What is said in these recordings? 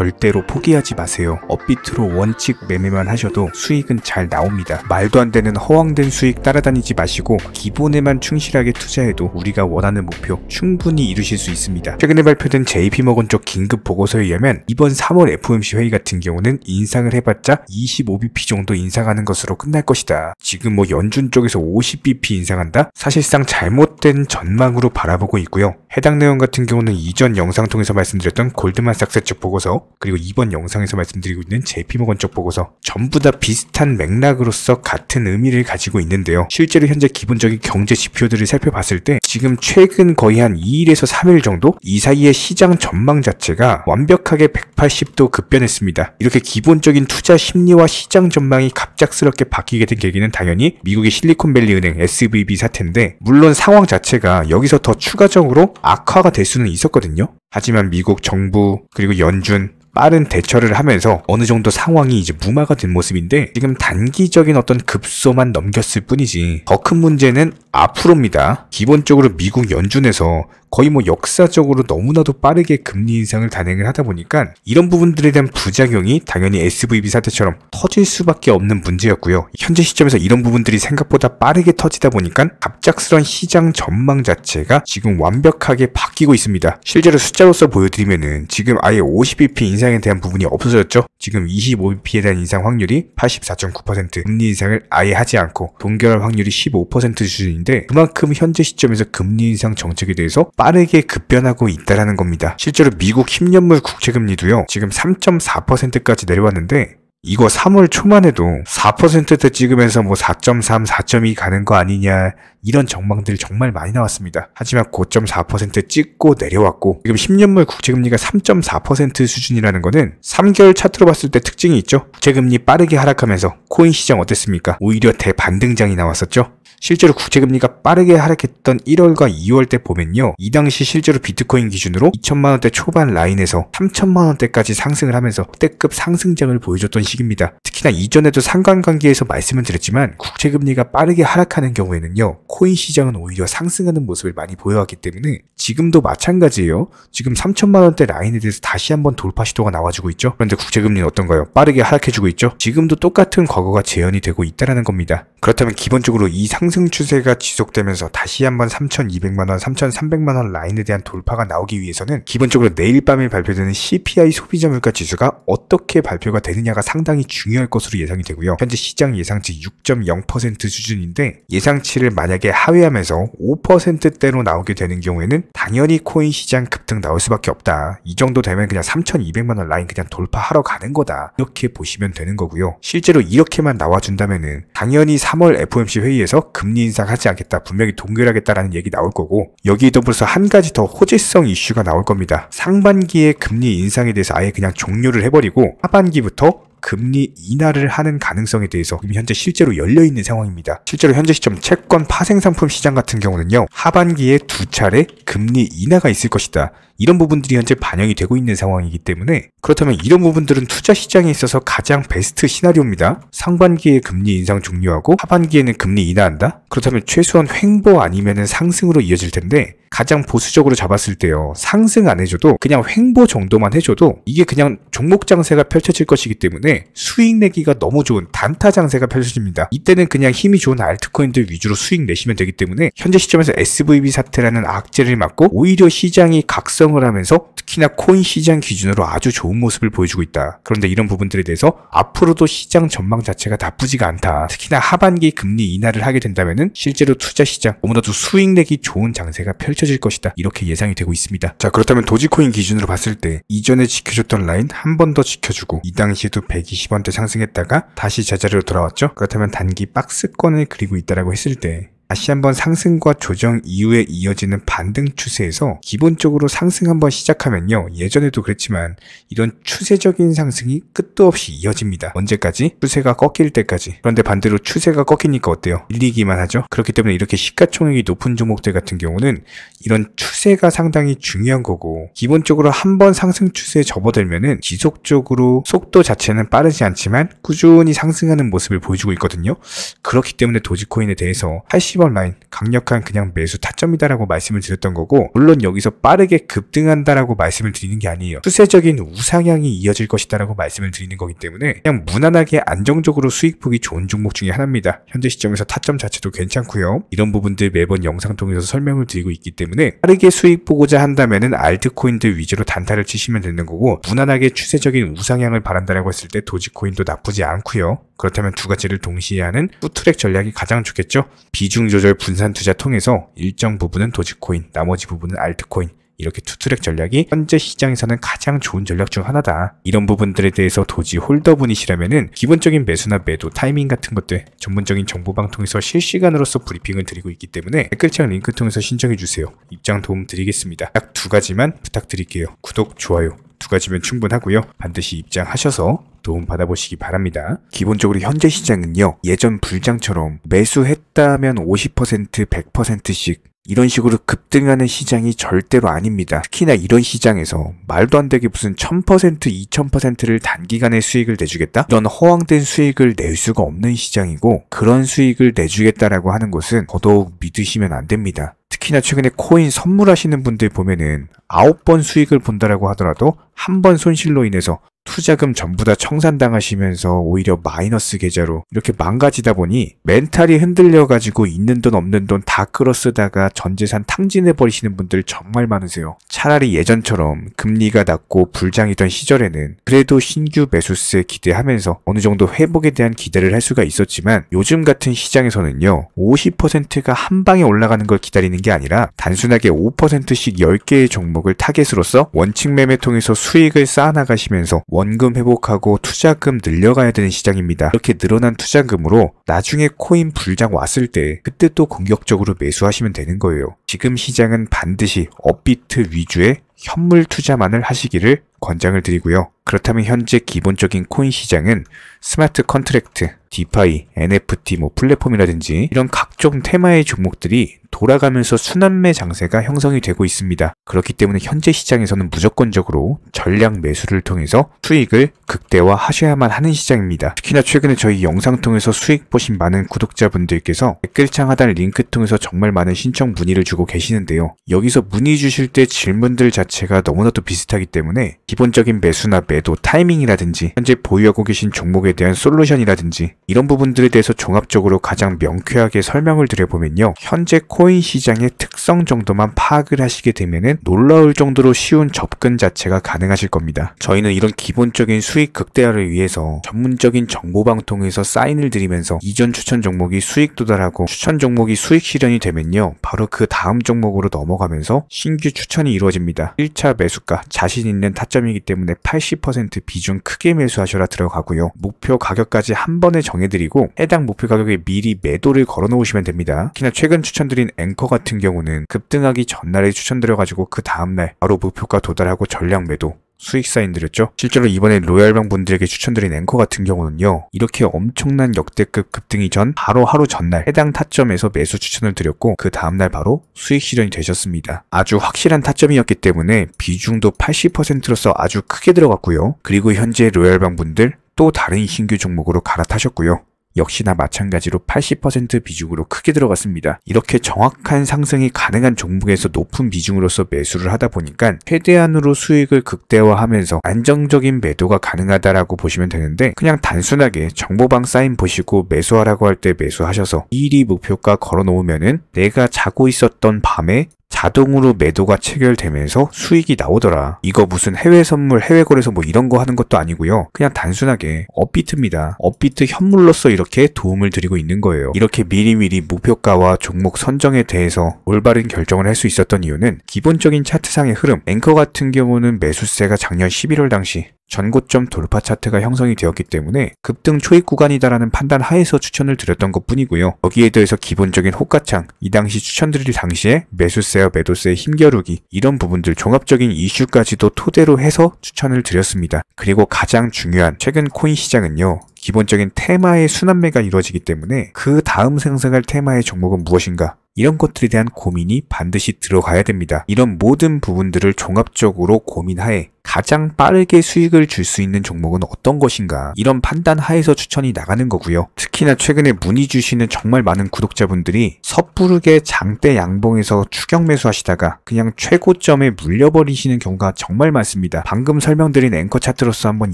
절대로 포기하지 마세요. 업비트로 원칙 매매만 하셔도 수익은 잘 나옵니다. 말도 안 되는 허황된 수익 따라다니지 마시고 기본에만 충실하게 투자해도 우리가 원하는 목표 충분히 이루실 수 있습니다. 최근에 발표된 JP모건 쪽 긴급 보고서에 의하면 이번 3월 FOMC 회의 같은 경우는 인상을 해봤자 25bp 정도 인상하는 것으로 끝날 것이다. 지금 뭐 연준 쪽에서 50bp 인상한다? 사실상 잘못된 전망으로 바라보고 있고요. 해당 내용 같은 경우는 이전 영상 통해서 말씀드렸던 골드만삭스 쪽 보고서, 그리고 이번 영상에서 말씀드리고 있는 JP모건 쪽 보고서, 전부 다 비슷한 맥락으로서 같은 의미를 가지고 있는데요. 실제로 현재 기본적인 경제 지표들을 살펴봤을 때 지금 최근 거의 한 2일에서 3일 정도 이 사이의 시장 전망 자체가 완벽하게 180도 급변했습니다. 이렇게 기본적인 투자 심리와 시장 전망이 갑작스럽게 바뀌게 된 계기는 당연히 미국의 실리콘밸리 은행 SVB 사태인데, 물론 상황 자체가 여기서 더 추가적으로 악화가 될 수는 있었거든요. 하지만 미국 정부 그리고 연준 빠른 대처를 하면서 어느 정도 상황이 이제 무마가 된 모습인데, 지금 단기적인 어떤 급소만 넘겼을 뿐이지 더 큰 문제는 앞으로입니다. 기본적으로 미국 연준에서 거의 뭐 역사적으로 너무나도 빠르게 금리 인상을 단행을 하다 보니까 이런 부분들에 대한 부작용이 당연히 SVB 사태처럼 터질 수밖에 없는 문제였고요. 현재 시점에서 이런 부분들이 생각보다 빠르게 터지다 보니까 갑작스런 시장 전망 자체가 지금 완벽하게 바뀌고 있습니다. 실제로 숫자로서 보여드리면은 지금 아예 50bp 인상에 대한 부분이 없어졌죠. 지금 25bp에 대한 인상 확률이 84.9%, 금리 인상을 아예 하지 않고 동결할 확률이 15% 수준인데, 그만큼 현재 시점에서 금리 인상 정책에 대해서 빠르게 급변하고 있다라는 겁니다. 실제로 미국 10년물 국채금리도요, 지금 3.4%까지 내려왔는데, 이거 3월 초만 해도 4%대 찍으면서 뭐 4.3, 4.2 가는 거 아니냐, 이런 전망들 정말 많이 나왔습니다. 하지만 고점 4% 찍고 내려왔고, 지금 10년물 국채금리가 3.4% 수준이라는 거는 3개월 차트로 봤을 때 특징이 있죠. 국채금리 빠르게 하락하면서 코인 시장 어땠습니까? 오히려 대반등장이 나왔었죠. 실제로 국채금리가 빠르게 하락했던 1월과 2월 때 보면요, 이 당시 실제로 비트코인 기준으로 2천만원대 초반 라인에서 3천만원대까지 상승을 하면서 때급 상승장을 보여줬던 시기입니다. 특히나 이전에도 상관관계에서 말씀을 드렸지만 국채금리가 빠르게 하락하는 경우에는요, 코인 시장은 오히려 상승하는 모습을 많이 보여왔기 때문에 지금도 마찬가지예요. 지금 3천만원대 라인에 대해서 다시 한번 돌파 시도가 나와주고 있죠. 그런데 국채금리는 어떤가요? 빠르게 하락해주고 있죠. 지금도 똑같은 과거가 재현이 되고 있다는 겁니다. 그렇다면 기본적으로 이 상승 추세가 지속되면서 다시 한번 3,200만원, 3,300만원 라인에 대한 돌파가 나오기 위해서는 기본적으로 내일 밤에 발표되는 CPI 소비자 물가 지수가 어떻게 발표가 되느냐가 상당히 중요할 것으로 예상이 되고요. 현재 시장 예상치 6.0% 수준인데, 예상치를 만약에 하회하면서 5%대로 나오게 되는 경우에는 당연히 코인 시장 급등 나올 수밖에 없다. 이 정도 되면 그냥 3,200만원 라인 그냥 돌파하러 가는 거다, 이렇게 보시면 되는 거고요. 실제로 이렇게만 나와준다면은 당연히 3월 FOMC 회의에서 금리 인상하지 않겠다, 분명히 동결하겠다라는 얘기 나올 거고, 여기에 더불어서 한 가지 더 호재성 이슈가 나올 겁니다. 상반기에 금리 인상에 대해서 아예 그냥 종료를 해버리고 하반기부터 금리 인하를 하는 가능성에 대해서 지금 현재 실제로 열려있는 상황입니다. 실제로 현재 시점 채권 파생상품 시장 같은 경우는요, 하반기에 2차례 금리 인하가 있을 것이다, 이런 부분들이 현재 반영이 되고 있는 상황이기 때문에, 그렇다면 이런 부분들은 투자 시장에 있어서 가장 베스트 시나리오입니다. 상반기에 금리 인상 종료하고 하반기에는 금리 인하한다? 그렇다면 최소한 횡보 아니면은 상승으로 이어질 텐데, 가장 보수적으로 잡았을 때요, 상승 안 해줘도 그냥 횡보 정도만 해줘도 이게 그냥 종목 장세가 펼쳐질 것이기 때문에 수익 내기가 너무 좋은 단타 장세가 펼쳐집니다. 이때는 그냥 힘이 좋은 알트코인들 위주로 수익 내시면 되기 때문에 현재 시점에서 SVB 사태라는 악재를 맞고 오히려 시장이 각성을 하면서 특히나 코인 시장 기준으로 아주 좋은 모습을 보여주고 있다. 그런데 이런 부분들에 대해서 앞으로도 시장 전망 자체가 나쁘지가 않다. 특히나 하반기 금리 인하를 하게 된다면은 실제로 투자 시장 너무나도 수익 내기 좋은 장세가 펼쳐질 것이다, 이렇게 예상이 되고 있습니다. 자, 그렇다면 도지코인 기준으로 봤을 때 이전에 지켜줬던 라인 한 번 더 지켜주고, 이 당시에도 120원대 상승했다가 다시 제자리로 돌아왔죠. 그렇다면 단기 박스권을 그리고 있다라고 했을 때 다시 한번 상승과 조정 이후에 이어지는 반등 추세에서 기본적으로 상승 한번 시작하면요, 예전에도 그랬지만 이런 추세적인 상승이 끝도 없이 이어집니다. 언제까지? 추세가 꺾일 때까지. 그런데 반대로 추세가 꺾이니까 어때요? 밀리기만 하죠. 그렇기 때문에 이렇게 시가총액이 높은 종목들 같은 경우는 이런 추세가 상당히 중요한 거고, 기본적으로 한번 상승 추세에 접어들면은 지속적으로 속도 자체는 빠르지 않지만 꾸준히 상승하는 모습을 보여주고 있거든요. 그렇기 때문에 도지코인에 대해서 80원 30원 라인, 강력한 그냥 매수 타점이다라고 말씀을 드렸던 거고, 물론 여기서 빠르게 급등한다라고 말씀을 드리는 게 아니에요. 추세적인 우상향이 이어질 것이다라고 말씀을 드리는 거기 때문에 그냥 무난하게 안정적으로 수익 보기 좋은 종목 중에 하나입니다. 현재 시점에서 타점 자체도 괜찮고요. 이런 부분들 매번 영상 통해서 설명을 드리고 있기 때문에 빠르게 수익 보고자 한다면은 알트코인들 위주로 단타를 치시면 되는 거고, 무난하게 추세적인 우상향을 바란다라고 했을 때 도지코인도 나쁘지 않고요. 그렇다면 두 가지를 동시에 하는 푸트랙 전략이 가장 좋겠죠. 비중 조절 분산 투자 통해서 일정 부분은 도지코인, 나머지 부분은 알트코인, 이렇게 투트랙 전략이 현재 시장에서는 가장 좋은 전략 중 하나다. 이런 부분들에 대해서 도지 홀더분이시라면은 기본적인 매수나 매도 타이밍 같은 것들 전문적인 정보방 통해서 실시간으로서 브리핑을 드리고 있기 때문에 댓글창 링크 통해서 신청해주세요. 입장 도움 드리겠습니다. 딱 두 가지만 부탁드릴게요. 구독, 좋아요 두 가지면 충분하고요. 반드시 입장하셔서 도움 받아보시기 바랍니다. 기본적으로 현재 시장은요, 예전 불장처럼 매수했다면 50%, 100%씩 이런 식으로 급등하는 시장이 절대로 아닙니다. 특히나 이런 시장에서 말도 안 되게 무슨 1000%, 2000%를 단기간에 수익을 내주겠다? 이런 허황된 수익을 낼 수가 없는 시장이고, 그런 수익을 내주겠다라고 하는 것은 더더욱 믿으시면 안 됩니다. 특히나 최근에 코인 선물하시는 분들 보면은 9번 수익을 본다라고 하더라도 한 번 손실로 인해서 투자금 전부 다 청산당하시면서 오히려 마이너스 계좌로 이렇게 망가지다 보니 멘탈이 흔들려가지고 있는 돈 없는 돈 다 끌어쓰다가 전재산 탕진해버리시는 분들 정말 많으세요. 차라리 예전처럼 금리가 낮고 불장이던 시절에는 그래도 신규 매수세 기대하면서 어느 정도 회복에 대한 기대를 할 수가 있었지만, 요즘 같은 시장에서는요 50%가 한 방에 올라가는 걸 기다리는 게 아니라 단순하게 5%씩 10개의 종목을 타겟으로서 원칙 매매 통해서 수익을 쌓아나가시면서 원금 회복하고 투자금 늘려가야 되는 시장입니다. 이렇게 늘어난 투자금으로 나중에 코인 불장 왔을 때 그때 또 공격적으로 매수하시면 되는 거예요. 지금 시장은 반드시 업비트 위주의 현물 투자만을 하시기를 권장을 드리고요. 그렇다면 현재 기본적인 코인 시장은 스마트 컨트랙트, 디파이, NFT, 플랫폼이라든지 이런 각종 테마의 종목들이 돌아가면서 순환매 장세가 형성이 되고 있습니다. 그렇기 때문에 현재 시장에서는 무조건적으로 전량 매수를 통해서 수익을 극대화하셔야만 하는 시장입니다. 특히나 최근에 저희 영상 통해서 수익 보신 많은 구독자분들께서 댓글창 하단 링크 통해서 정말 많은 신청 문의를 주고 계시는데요. 여기서 문의 주실 때 질문들 자체가 너무나도 비슷하기 때문에 기본적인 매수나 매도 타이밍이라든지 현재 보유하고 계신 종목에 대한 솔루션이라든지 이런 부분들에 대해서 종합적으로 가장 명쾌하게 설명을 드려보면요, 현재 코인 시장의 특성 정도만 파악을 하시게 되면은 놀라울 정도로 쉬운 접근 자체가 가능하실 겁니다. 저희는 이런 기본적인 수익 극대화를 위해서 전문적인 정보방 통해서 사인을 드리면서 이전 추천 종목이 수익 도달하고 추천 종목이 수익 실현이 되면요, 바로 그 다음 종목으로 넘어가면서 신규 추천이 이루어집니다. 1차 매수가 자신 있는 타점이기 때문에 80% 비중 크게 매수하셔라 들어가고요. 목표 가격까지 한 번에 정해드리고 해당 목표 가격에 미리 매도를 걸어 놓으시면 됩니다. 특히나 최근 추천드린 앵커 같은 경우는 급등하기 전날에 추천드려가지고 그 다음날 바로 목표가 도달하고 전량 매도 수익 사인 드렸죠. 실제로 이번에 로얄방 분들에게 추천드린 앵커 같은 경우는요, 이렇게 엄청난 역대급 급등이 전 바로 하루 전날 해당 타점에서 매수 추천을 드렸고 그 다음날 바로 수익 실현이 되셨습니다. 아주 확실한 타점이었기 때문에 비중도 80%로서 아주 크게 들어갔고요. 그리고 현재 로얄방 분들 또 다른 신규 종목으로 갈아타셨고요. 역시나 마찬가지로 80% 비중으로 크게 들어갔습니다. 이렇게 정확한 상승이 가능한 종목에서 높은 비중으로서 매수를 하다 보니까 최대한으로 수익을 극대화하면서 안정적인 매도가 가능하다라고 보시면 되는데, 그냥 단순하게 정보방 사인 보시고 매수하라고 할 때 매수하셔서 미리 목표가 걸어 놓으면은 내가 자고 있었던 밤에 자동으로 매도가 체결되면서 수익이 나오더라. 이거 무슨 해외 선물, 해외 거래소 이런 거 하는 것도 아니고요. 그냥 단순하게 업비트입니다. 업비트 현물로서 이렇게 도움을 드리고 있는 거예요. 이렇게 미리미리 목표가와 종목 선정에 대해서 올바른 결정을 할 수 있었던 이유는 기본적인 차트상의 흐름, 앵커 같은 경우는 매수세가 작년 11월 당시 전고점 돌파 차트가 형성이 되었기 때문에 급등 초입 구간이다라는 판단 하에서 추천을 드렸던 것 뿐이고요. 여기에 대해서 기본적인 호가창, 이 당시 추천드릴 당시에 매수세와 매도세의 힘겨루기, 이런 부분들 종합적인 이슈까지도 토대로 해서 추천을 드렸습니다. 그리고 가장 중요한 최근 코인 시장은요, 기본적인 테마의 순환매가 이루어지기 때문에 그 다음 상승할 테마의 종목은 무엇인가, 이런 것들에 대한 고민이 반드시 들어가야 됩니다. 이런 모든 부분들을 종합적으로 고민하에 가장 빠르게 수익을 줄 수 있는 종목은 어떤 것인가, 이런 판단 하에서 추천이 나가는 거고요. 특히나 최근에 문의 주시는 정말 많은 구독자분들이 섣부르게 장대 양봉에서 추격 매수하시다가 그냥 최고점에 물려버리시는 경우가 정말 많습니다. 방금 설명드린 앵커 차트로서 한번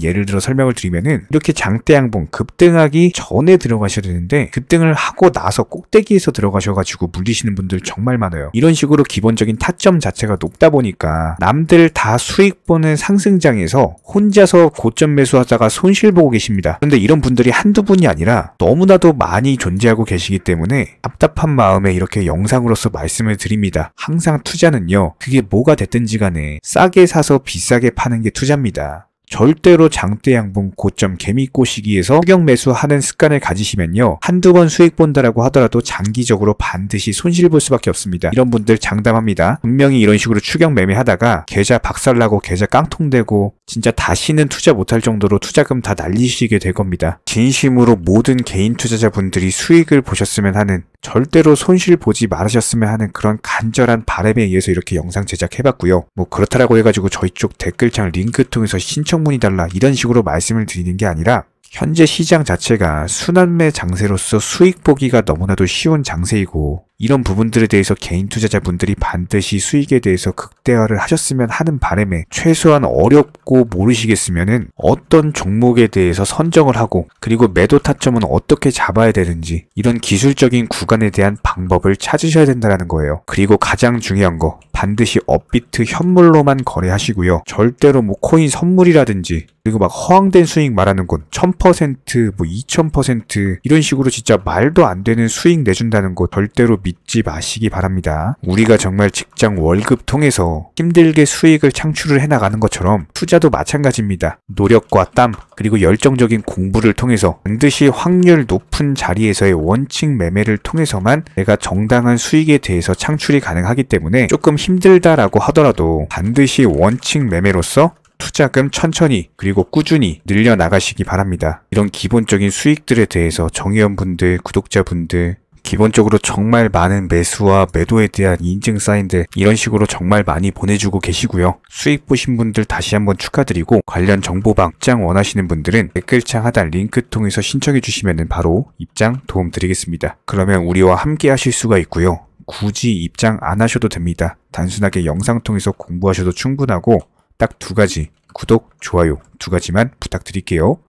예를 들어 설명을 드리면은, 이렇게 장대 양봉 급등하기 전에 들어가셔야 되는데 급등을 하고 나서 꼭대기에서 들어가셔가지고 물리시는 분들 정말 많아요. 이런 식으로 기본적인 타점 자체가 높다 보니까 남들 다 수익 보는 상승장에서 혼자서 고점 매수하다가 손실 보고 계십니다. 그런데 이런 분들이 한두 분이 아니라 너무나도 많이 존재하고 계시기 때문에 답답한 마음에 이렇게 영상으로서 말씀을 드립니다. 항상 투자는요, 그게 뭐가 됐든지 간에 싸게 사서 비싸게 파는 게 투자입니다. 절대로 장대 양봉 고점 개미꼬 시기에서 추격 매수하는 습관을 가지시면요, 한두 번 수익 본다라고 하더라도 장기적으로 반드시 손실 볼 수밖에 없습니다. 이런 분들 장담합니다. 분명히 이런 식으로 추격 매매하다가 계좌 박살나고 계좌 깡통되고 진짜 다시는 투자 못할 정도로 투자금 다 날리시게 될 겁니다. 진심으로 모든 개인 투자자분들이 수익을 보셨으면 하는, 절대로 손실 보지 말으셨으면 하는 그런 간절한 바람에 의해서 이렇게 영상 제작해봤고요. 뭐 그렇다라고 해가지고 저희 쪽 댓글창 링크 통해서 신청문의 달라 이런 식으로 말씀을 드리는 게 아니라, 현재 시장 자체가 순환매 장세로서 수익 보기가 너무나도 쉬운 장세이고, 이런 부분들에 대해서 개인 투자자분들이 반드시 수익에 대해서 극대화를 하셨으면 하는 바람에, 최소한 어렵고 모르시겠으면은 어떤 종목에 대해서 선정을 하고, 그리고 매도 타점은 어떻게 잡아야 되는지, 이런 기술적인 구간에 대한 방법을 찾으셔야 된다는 거예요. 그리고 가장 중요한 거, 반드시 업비트 현물로만 거래하시고요. 절대로 뭐 코인 선물이라든지, 그리고 막 허황된 수익 말하는 곳 1000%, 뭐 2000% 이런 식으로 진짜 말도 안 되는 수익 내준다는 거 절대로 믿지 마시기 바랍니다. 우리가 정말 직장 월급 통해서 힘들게 수익을 창출을 해나가는 것처럼 투자도 마찬가지입니다. 노력과 땀, 그리고 열정적인 공부를 통해서 반드시 확률 높은 자리에서의 원칙 매매를 통해서만 내가 정당한 수익에 대해서 창출이 가능하기 때문에, 조금 힘들다라고 하더라도 반드시 원칙 매매로서 투자금 천천히 그리고 꾸준히 늘려나가시기 바랍니다. 이런 기본적인 수익들에 대해서 정의원분들, 구독자분들, 기본적으로 정말 많은 매수와 매도에 대한 인증 사인들 이런 식으로 정말 많이 보내주고 계시고요. 수익 보신 분들 다시 한번 축하드리고, 관련 정보방 입장 원하시는 분들은 댓글창 하단 링크 통해서 신청해 주시면 바로 입장 도움 드리겠습니다. 그러면 우리와 함께 하실 수가 있고요. 굳이 입장 안 하셔도 됩니다. 단순하게 영상 통해서 공부하셔도 충분하고, 딱 두 가지, 구독, 좋아요 두 가지만 부탁드릴게요.